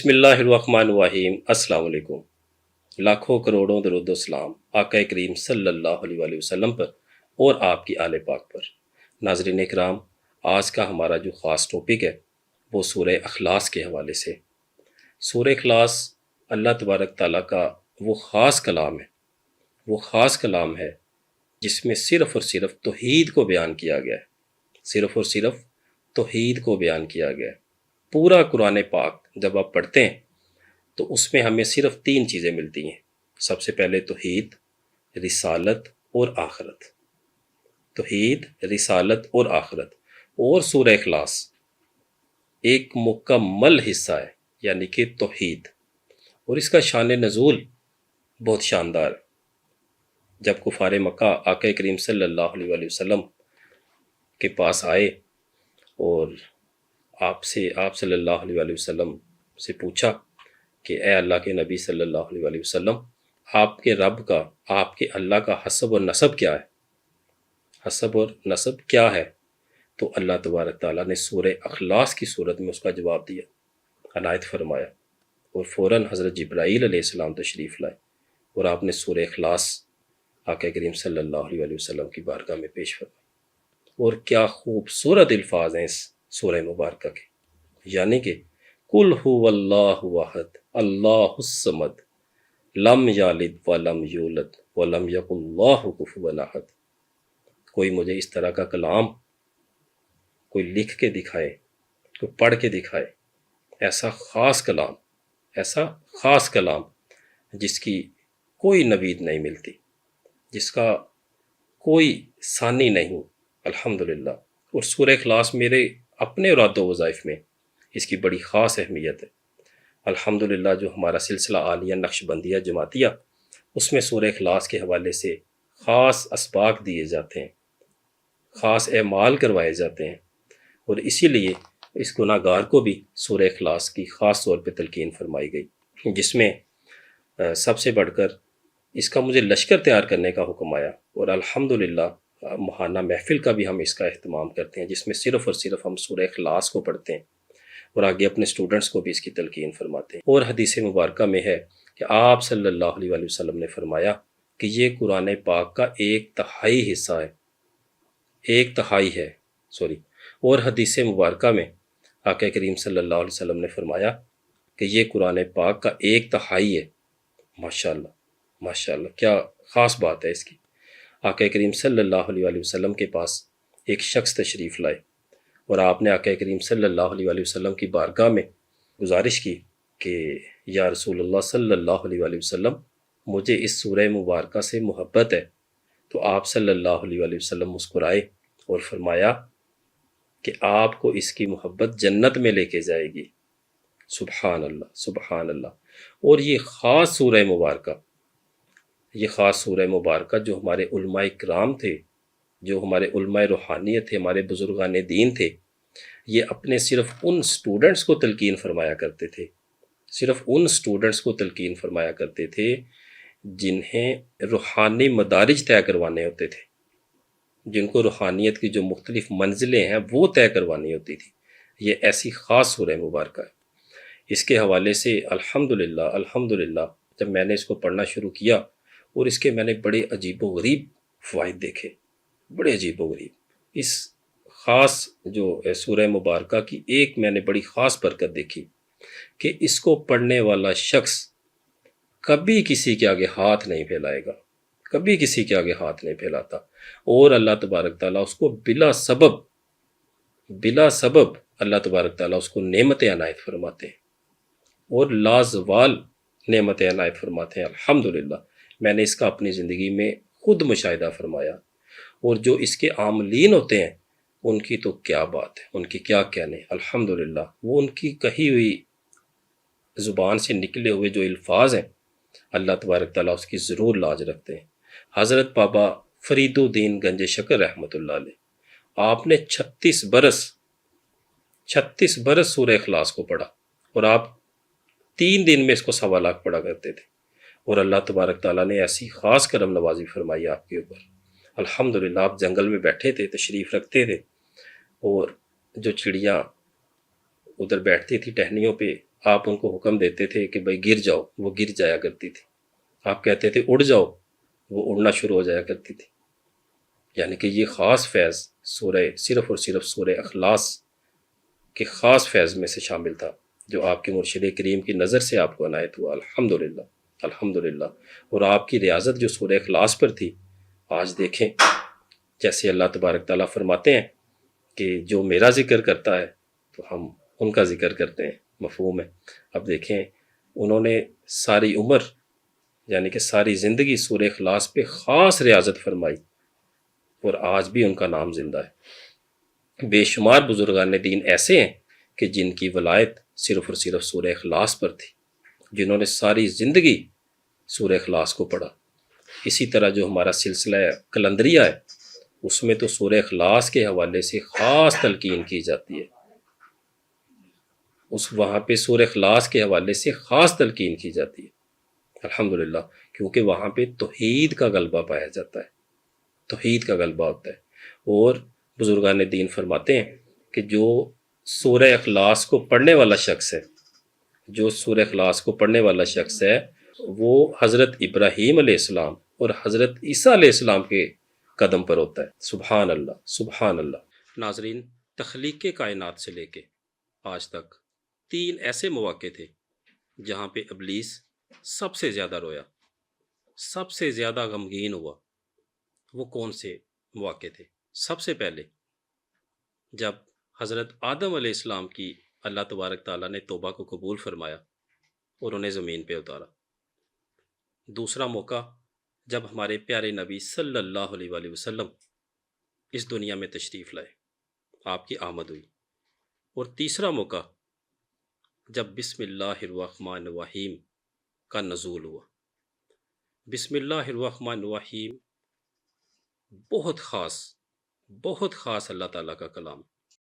بسم اللہ الرحمن الرحیم۔ السلام علیکم۔ لاکھوں کروڑوں درود و سلام آقا کریم صلی اللہ علیہ وآلہ وسلم پر اور آپ کی آل پاک پر۔ ناظرین اکرام، آج کا ہمارا جو خاص ٹاپک ہے وہ سورہ اخلاص کے حوالے سے۔ سورہ اخلاص اللہ تبارک تعالیٰ کا وہ خاص کلام ہے، وہ خاص کلام ہے جس میں صرف اور صرف توحید کو بیان کیا گیا ہے، صرف اور صرف توحید کو بیان کیا گیا ہے۔ پورا قرآن پاک جب آپ پڑھتے ہیں تو اس میں ہمیں صرف 3 چیزیں ملتی ہیں۔ سب سے پہلے توحید، رسالت اور آخرت۔ توحید، رسالت اور آخرت۔ اور سورہ اخلاص ایک مکمل حصہ ہے، یعنی کہ توحید، اور اس کا شان نزول بہت شاندار ہے۔ جب کفار مکہ آقا کریم صلی اللہ علیہ وآلہ وسلم کے پاس آئے اور آپ صلی اللہ علیہ وآلہ وسلم سے پوچھا کہ اے اللہ کے نبی صلی اللہ علیہ وآلہ وسلم، آپ کے رب کا، آپ کے اللہ کا حسب اور نسب کیا ہے؟ حسب اور نسب کیا ہے؟ تو اللہ تبارک تعالیٰ نے سورہ اخلاص کی صورت میں اس کا جواب دیا، عنایت فرمایا، اور فوراً حضرت جبرائیل علیہ السلام تشریف لائے اور آپ نے سورہ اخلاص آقا کریم صلی اللہ علیہ وآلہ وسلم کی بارگاہ میں پیش فرمائی۔ اور کیا خوبصورت الفاظ ہیں اس سورہ مبارکہ کے، یعنی کہ قل هو اللہ احد اللہ الصمد لم یلد ولم یولد ولم یکن لہ کفوا احد۔ کوئی مجھے اس طرح کا کلام کوئی لکھ کے دکھائے، کوئی پڑھ کے دکھائے، ایسا خاص کلام جس کی کوئی نوید نہیں ملتی، جس کا کوئی ثانی نہیں، الحمدللہ۔ اور سورہ اخلاص میرے اپنے اراد و وظائف میں اس کی بڑی خاص اہمیت ہے۔ الحمدللہ جو ہمارا سلسلہ عالیہ نقشبندیہ جماعتیہ، اس میں سورہ اخلاص کے حوالے سے خاص اسباق دیے جاتے ہیں، خاص اعمال کروائے جاتے ہیں، اور اسی لیے اس گناہ گار کو بھی سورہ اخلاص کی خاص طور پہ تلقین فرمائی گئی، جس میں سب سے بڑھ کر اس کا مجھے لشکر تیار کرنے کا حکم آیا، اور الحمدللہ ماہانہ محفل کا بھی ہم اس کا اہتمام کرتے ہیں، جس میں صرف اور صرف ہم سورہ اخلاص کو پڑھتے ہیں اور آگے اپنے سٹوڈنٹس کو بھی اس کی تلقین فرماتے ہیں۔ اور حدیث مبارکہ میں ہے کہ آپ صلی اللہ علیہ وآلہ وسلم نے فرمایا کہ یہ قرآن پاک کا 1/3 حصہ ہے، 1/3 ہے، اور حدیث مبارکہ میں آقا کریم صلی اللہ علیہ وسلم نے فرمایا کہ یہ قرآن پاک کا 1/3 ہے۔ ماشاءاللہ ماشاءاللہ، کیا خاص بات ہے اس کی۔ آقا کریم صلی اللہ علیہ وآلہ وسلم کے پاس ایک شخص تشریف لائے اور آپ نے آقا کریم صلی اللہ علیہ وآلہ وسلم کی بارگاہ میں گزارش کی کہ یا رسول اللہ صلی اللہ علیہ وآلہ وسلم، مجھے اس سورہ مبارکہ سے محبت ہے۔ تو آپ صلی اللہ علیہ وآلہ وسلم مسکرائے اور فرمایا کہ آپ کو اس کی محبت جنت میں لے کے جائے گی۔ سبحان اللہ سبحان اللہ۔ اور یہ خاص سورہ مبارکہ جو ہمارے علماء کرام تھے، جو ہمارے علماء روحانیت تھے، ہمارے بزرگان دین تھے، یہ اپنے صرف ان سٹوڈنٹس کو تلقین فرمایا کرتے تھے، صرف ان سٹوڈنٹس کو تلقین فرمایا کرتے تھے جنہیں روحانی مدارج طے کروانے ہوتے تھے، جن کو روحانیت کی جو مختلف منزلیں ہیں وہ طے کروانی ہوتی تھی۔ یہ ایسی خاص سورہ مبارکہ ہے۔ اس کے حوالے سے الحمدللہ جب میں نے اس کو پڑھنا شروع کیا اور اس کے میں نے بڑے عجیب و غریب فوائد دیکھے، بڑے عجیب و غریب۔ اس خاص جو سورہ مبارکہ کی ایک میں نے بڑی خاص برکت دیکھی کہ اس کو پڑھنے والا شخص کبھی کسی کے آگے ہاتھ نہیں پھیلائے گا، کبھی کسی کے آگے ہاتھ نہیں پھیلاتا، اور اللہ تبارک تعالیٰ اس کو بلا سبب اللہ تبارک تعالیٰ اس کو نعمت عنایت فرماتے ہیں، اور لازوال نعمت عنایت فرماتے ہیں۔ الحمدللہ میں نے اس کا اپنی زندگی میں خود مشاہدہ فرمایا، اور جو اس کے عاملین ہوتے ہیں ان کی تو کیا بات ہے، ان کی کیا کہنے۔ الحمدللہ وہ ان کی کہی ہوئی زبان سے نکلے ہوئے جو الفاظ ہیں، اللہ تبارک تعالیٰ اس کی ضرور لاج رکھتے ہیں۔ حضرت بابا فرید الدین گنج شکر رحمۃ اللہ علیہ، آپ نے 36 برس سورہ اخلاص کو پڑھا، اور آپ 3 دن میں اس کو 1.25 لاکھ پڑھا کرتے تھے، اور اللہ تبارک تعالیٰ نے ایسی خاص کرم نوازی فرمائی آپ کے اوپر۔ الحمدللہ آپ جنگل میں بیٹھے تھے، تشریف رکھتے تھے، اور جو چڑیاں ادھر بیٹھتی تھی ٹہنیوں پہ آپ ان کو حکم دیتے تھے کہ بھائی گر جاؤ، وہ گر جایا کرتی تھی۔ آپ کہتے تھے اڑ جاؤ، وہ اڑنا شروع ہو جایا کرتی تھی۔ یعنی کہ یہ خاص فیض سورہ، صرف اور صرف سورہ اخلاص کے خاص فیض میں سے شامل تھا، جو آپ کے مرشد کریم کی نظر سے آپ کو عنایت ہوا۔ الحمدللہ، الحمدللہ۔ اور آپ کی ریاضت جو سورہ اخلاص پر تھی، آج دیکھیں جیسے اللہ تبارک تعالیٰ فرماتے ہیں کہ جو میرا ذکر کرتا ہے تو ہم ان کا ذکر کرتے ہیں، مفہوم ہے۔ اب دیکھیں انہوں نے ساری عمر یعنی کہ ساری زندگی سورہ اخلاص پہ خاص ریاضت فرمائی، اور آج بھی ان کا نام زندہ ہے۔ بے شمار بزرگان دین ایسے ہیں کہ جن کی ولایت صرف اور صرف سورہ اخلاص پر تھی، جنہوں نے ساری زندگی سورہ اخلاص کو پڑھا۔ اسی طرح جو ہمارا سلسلہ کلندریہ ہے، اس میں تو سورہ اخلاص کے حوالے سے خاص تلقین کی جاتی ہے، وہاں پہ سورہ اخلاص کے حوالے سے خاص تلقین کی جاتی ہے، الحمدللہ، کیونکہ وہاں پہ توحید کا غلبہ پایا جاتا ہے، توحید کا غلبہ ہوتا ہے۔ اور بزرگان دین فرماتے ہیں کہ جو سورہ اخلاص کو پڑھنے والا شخص ہے، جو سورہ اخلاص کو پڑھنے والا شخص ہے، وہ حضرت ابراہیم علیہ السلام اور حضرت عیسیٰ علیہ السلام کے قدم پر ہوتا ہے۔ سبحان اللہ، سبحان اللہ۔ ناظرین، تخلیق کائنات سے لے کے آج تک 3 ایسے مواقع تھے جہاں پہ ابلیس سب سے زیادہ رویا، سب سے زیادہ غمگین ہوا۔ وہ کون سے مواقع تھے؟ سب سے پہلے جب حضرت آدم علیہ السلام کی اللہ تبارک تعالیٰ نے توبہ کو قبول فرمایا اور انہیں زمین پہ اتارا۔ دوسرا موقع جب ہمارے پیارے نبی صلی اللہ علیہ وآلہ وسلم اس دنیا میں تشریف لائے، آپ کی آمد ہوئی۔ اور تیسرا موقع جب بسم اللہ الرحمن الرحیم کا نزول ہوا۔ بسم اللہ الرحمن الرحیم بہت خاص اللہ تعالیٰ کا کلام،